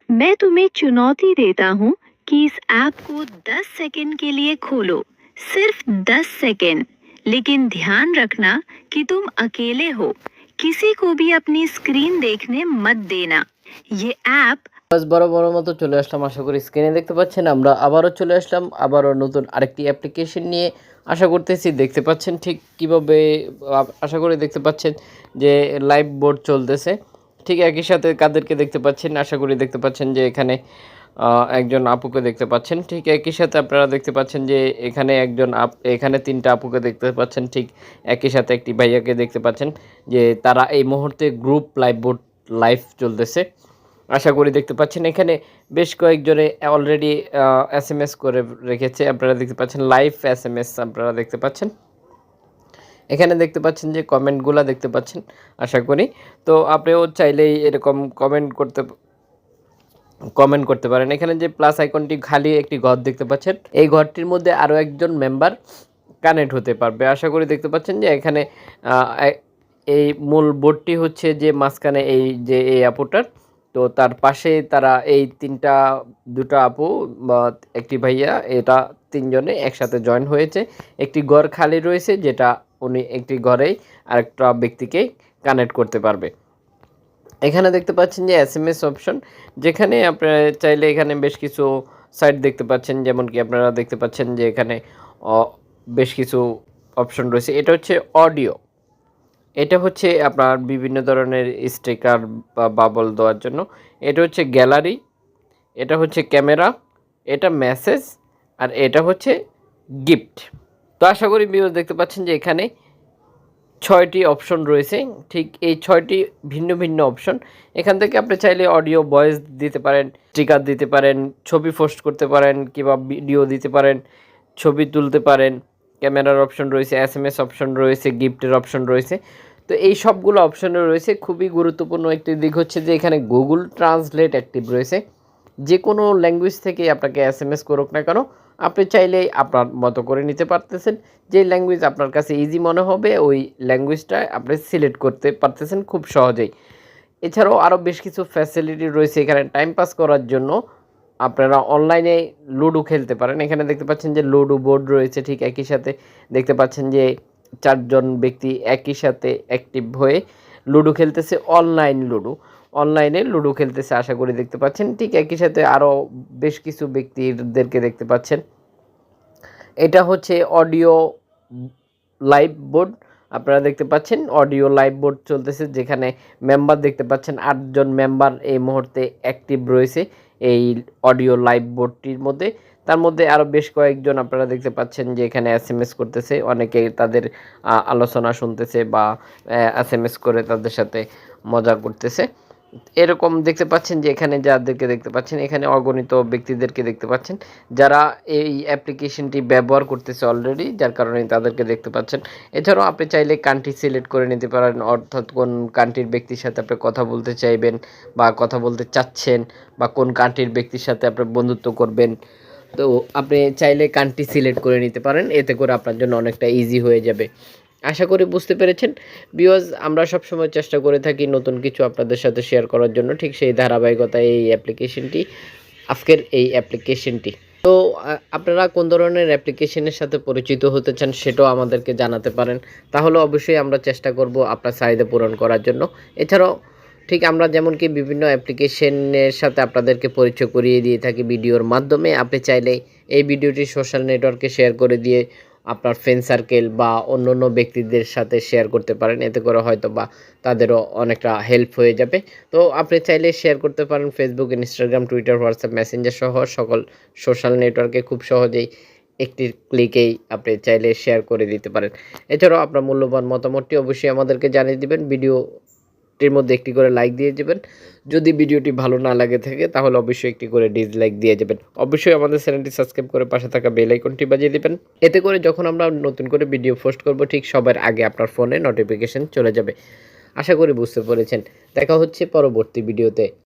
मैं तुम्हें चुनौती देता हूँ कि इस ऐप को 10 सेकंड के लिए खोलो, सिर्फ 10 सेकंड। लेकिन ध्यान रखना कि तुम अकेले हो, किसी को भी अपनी स्क्रीन देखने मत देना। ये ऐप আজ বড় মতো চলে আসলাম। আশা করি স্ক্রিনে দেখতে পাচ্ছেন আমরা আবারও চলে আসলাম আবারও নতুন আরেকটি অ্যাপ্লিকেশন নিয়ে। আশা করতেছি দেখতে পাচ্ছেন ঠিক কিভাবে আশা করি দেখতে পাচ্ছেন যে লাইভ বোর্ড চলতেছে। ঠিক একই সাথে কাদেরকে দেখতে পাচ্ছেন, আশা করি দেখতে পাচ্ছেন যে এখানে একজন আপুকে দেখতে পাচ্ছেন। ঠিক একই সাথে আপনারা দেখতে পাচ্ছেন যে এখানে এখানে 3টা আপুকে দেখতে পাচ্ছেন। ঠিক একই সাথে একটি ভাইয়াকে দেখতে পাচ্ছেন যে তারা এই মুহূর্তে গ্রুপ লাইভ চলতেছে। আশা করি দেখতে পাচ্ছেন এখানে বেশ কয়েকজনে অলরেডি এসএমএস করে রেখেছে। আপনারা দেখতে পাচ্ছেন লাইভ এসএমএস আপনারা দেখতে পাচ্ছেন। এখানে দেখতে পাচ্ছেন যে কমেন্টগুলো দেখতে পাচ্ছেন আশা করি। তো আপনিও চাইলেই এরকম কমেন্ট করতে পারেন। এখানে যে প্লাস আইকনটি খালি একটি ঘর দেখতে পাচ্ছেন, এই ঘরটির মধ্যে আরও একজন মেম্বার কানেক্ট হতে পারবে। আশা করি দেখতে পাচ্ছেন যে এখানে এই মূল বোর্ডটি হচ্ছে যে মাঝখানে এই আপুটার, তো তার পাশে তারা এই দুটা আপু বা একটি ভাইয়া, এটা 3জনে একসাথে জয়েন হয়েছে। একটি ঘর খালি রয়েছে যেটা উনি একটি ঘরেই আরেকটা ব্যক্তিকে কানেক্ট করতে পারবে। এখানে দেখতে পাচ্ছেন যে এসএমএস অপশন, যেখানে আপনারা চাইলে এখানে বেশ কিছু সাইট দেখতে পাচ্ছেন, যেমন কি আপনারা দেখতে পাচ্ছেন যে এখানে বেশ কিছু অপশন রয়েছে। এটা হচ্ছে অডিও, এটা হচ্ছে আপনার বিভিন্ন ধরনের স্টিকার বা বাবল দেওয়ার জন্য। এটা হচ্ছে গ্যালারি, এটা হচ্ছে ক্যামেরা, এটা মেসেজ, আর এটা হচ্ছে গিফট। তো আশা করি ভিউয়ার্স দেখতে পাচ্ছেন যে এখানে 6টি অপশন রয়েছে। ঠিক এই 6টি ভিন্ন ভিন্ন অপশন। এখান থেকে আপনি চাইলে অডিও ভয়েস দিতে পারেন, স্টিকার দিতে পারেন, ছবি পোস্ট করতে পারেন, কিংবা ভিডিও দিতে পারেন, ছবি তুলতে পারেন। ক্যামেরার অপশন রয়েছে, এসএমএস অপশন রয়েছে, গিফটের অপশন রয়েছে। তো এই সবগুলো অপশনে রয়েছে। খুবই গুরুত্বপূর্ণ একটি দিক হচ্ছে যে এখানে গুগল ট্রান্সলেট অ্যাক্টিভ রয়েছে। যে কোনো ল্যাঙ্গুয়েজ থেকে আপনাকে এসএমএস করুক না কেন, আপনি চাইলেই আপনার মতো করে নিতে পারতেছেন। যে ল্যাঙ্গুয়েজ আপনার কাছে ইজি মনে হবে ওই ল্যাঙ্গুয়েজটা আপনি সিলেক্ট করতে পারতেছেন খুব সহজেই। এছাড়াও আরও বেশ কিছু ফ্যাসিলিটি রয়েছে এখানে টাইম পাস করার জন্য। আপনারা অনলাইনে লুডো খেলতে পারেন। এখানে দেখতে পাচ্ছেন যে লুডো বোর্ড রয়েছে। ঠিক একই সাথে দেখতে পাচ্ছেন যে 4জন ব্যক্তি একই সাথে অ্যাক্টিভ হয়ে লুডো খেলতেছে, অনলাইনে লুডো খেলতেছে আশা করি দেখতে পাচ্ছেন। ঠিক একই সাথে আরও বেশ কিছু ব্যক্তিদেরকে দেখতে পাচ্ছেন। এটা হচ্ছে অডিও লাইভ বোর্ড, আপনারা দেখতে পাচ্ছেন অডিও লাইভ বোর্ড চলতেছে, যেখানে মেম্বার দেখতে পাচ্ছেন 8জন মেম্বার এই মুহূর্তে অ্যাক্টিভ রয়েছে এই অডিও লাইভ বোর্ডটির মধ্যে। তার মধ্যে আরও বেশ কয়েকজন আপনারা দেখতে পাচ্ছেন যে এখানে এসএমএস করতেছে, অনেকে তাদের আলোচনা শুনতেছে বা এসএমএস করে তাদের সাথে মজা করতেছে। এরকম দেখতে পাচ্ছেন যে এখানে যাদেরকে দেখতে পাচ্ছেন, এখানে অগণিত ব্যক্তিদেরকে দেখতে পাচ্ছেন যারা এই অ্যাপ্লিকেশনটি ব্যবহার করতেছে অলরেডি, যার কারণে তাদেরকে দেখতে পাচ্ছেন। এছাড়াও আপনি চাইলে কান্ট্রি সিলেক্ট করে নিতে পারেন, অর্থাৎ কোন কান্ট্রির ব্যক্তির সাথে আপনি কথা বলতে চাইবেন বা কথা বলতে চাচ্ছেন, বা কোন কান্ট্রির ব্যক্তির সাথে আপনি বন্ধুত্ব করবেন। তো আপনি চাইলে কান্ট্রি সিলেক্ট করে নিতে পারেন, এতে করে আপনার জন্য অনেকটা ইজি হয়ে যাবে। আশা করি বুঝতে পেরেছেন। বিকজ আমরা সবসময় চেষ্টা করে থাকি নতুন কিছু আপনাদের সাথে শেয়ার করার জন্য, ঠিক সেই ধারাবাহিকতায় আজকের এই অ্যাপ্লিকেশনটি। তো আপনারা কোন ধরনের অ্যাপ্লিকেশনের সাথে পরিচিত হতে চান সেটাও আমাদেরকে জানাতে পারেন, তাহলে অবশ্যই আমরা চেষ্টা করব আপনার চাহিদা পূরণ করার জন্য। এছাড়াও ঠিক আমরা যেমন কি বিভিন্ন অ্যাপ্লিকেশনের সাথে আপনাদেরকে পরিচয় করিয়ে দিয়ে থাকি ভিডিওর মাধ্যমে, আপনি চাইলে এই ভিডিওটি সোশ্যাল নেটওয়ার্কে শেয়ার করে দিয়ে আপনার ফ্রেন্ড সার্কেল বা অন্য ব্যক্তিদের সাথে শেয়ার করতে পারেন, এতে করে হয়তো বা তাদেরও অনেকটা হেল্প হয়ে যাবে। তো আপনি চাইলে শেয়ার করতে পারেন Facebook, Instagram, Twitter, WhatsApp, Messenger সহ সকল সোশ্যাল নেটওয়ার্কে খুব সহজেই একটি ক্লিকেই আপনি চাইলে শেয়ার করে দিতে পারেন। এছাড়াও আপনার মূল্যবান মতামতটি অবশ্যই আমাদেরকে জানিয়ে দিবেন, ভিডিওটির মধ্যে একটি করে লাইক দিয়ে যাবেন। যদি ভিডিওটি ভালো না লাগে থাকে তাহলে অবশ্যই একটি করে ডিসলাইক দিয়ে যাবেন। অবশ্যই আমাদের চ্যানেলটি সাবস্ক্রাইব করে পাশে থাকা বেল আইকনটি বাজিয়ে দিবেন, এতে করে যখন আমরা নতুন করে ভিডিও পোস্ট করব ঠিক সবার আগে আপনার ফোনে নোটিফিকেশন চলে যাবে। আশা করি বুঝতে পেরেছেন। দেখা হচ্ছে পরবর্তী ভিডিওতে।